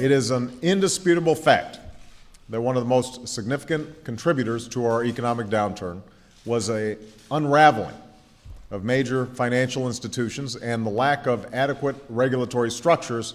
It is an indisputable fact that one of the most significant contributors to our economic downturn was an unraveling of major financial institutions and the lack of adequate regulatory structures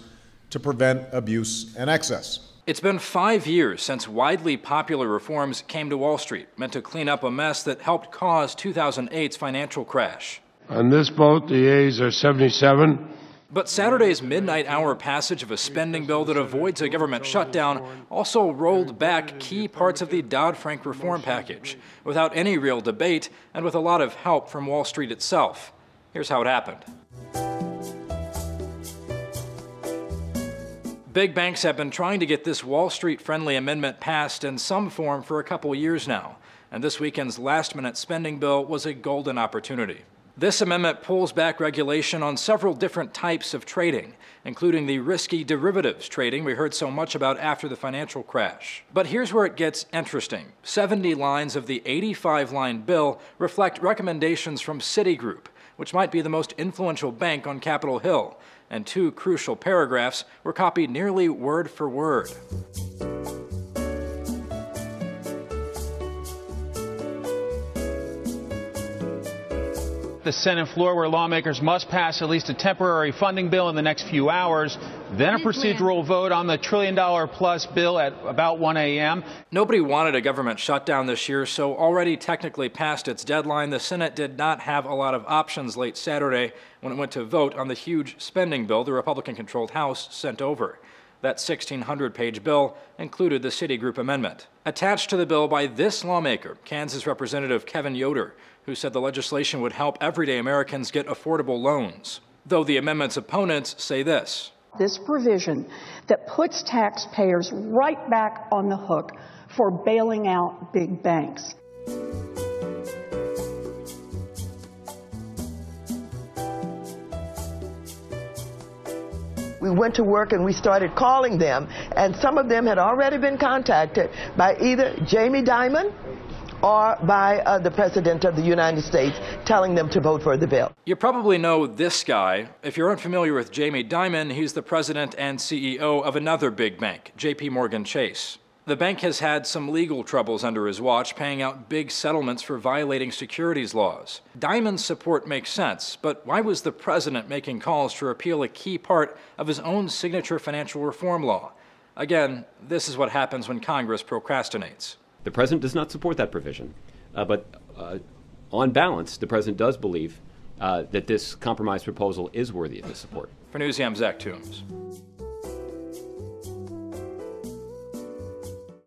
to prevent abuse and excess. It's been 5 years since widely popular reforms came to Wall Street, meant to clean up a mess that helped cause 2008's financial crash. On this vote, the yeas are 77. But Saturday's midnight hour passage of a spending bill that avoids a government shutdown also rolled back key parts of the Dodd-Frank reform package without any real debate and with a lot of help from Wall Street itself. Here's how it happened. Big banks have been trying to get this Wall Street-friendly amendment passed in some form for a couple years now, and this weekend's last-minute spending bill was a golden opportunity. This amendment pulls back regulation on several different types of trading, including the risky derivatives trading we heard so much about after the financial crash. But here's where it gets interesting. 70 lines of the 85-line bill reflect recommendations from Citigroup, which might be the most influential bank on Capitol Hill, and 2 crucial paragraphs were copied nearly word for word. The Senate floor, where lawmakers must pass at least a temporary funding bill in the next few hours, then a procedural vote on the $1 trillion-plus bill at about 1 a.m. Nobody wanted a government shutdown this year, so already technically past its deadline, the Senate did not have a lot of options late Saturday when it went to vote on the huge spending bill the Republican-controlled House sent over. That 1,600-page bill included the Citigroup Amendment. Attached to the bill by this lawmaker, Kansas Representative Kevin Yoder, who said the legislation would help everyday Americans get affordable loans. Though the amendment's opponents say this. This provision that puts taxpayers right back on the hook for bailing out big banks. We went to work and we started calling them, and some of them had already been contacted by either Jamie Dimon or by the President of the United States telling them to vote for the bill. You probably know this guy. If you're unfamiliar with Jamie Dimon, he's the president and CEO of another big bank, JPMorgan Chase. The bank has had some legal troubles under his watch, paying out big settlements for violating securities laws. Dimon's support makes sense, but why was the president making calls to repeal a key part of his own signature financial reform law? Again, this is what happens when Congress procrastinates. The president does not support that provision, but on balance, the president does believe that this compromise proposal is worthy of his support. For Newsy, I'm Zach Toombs.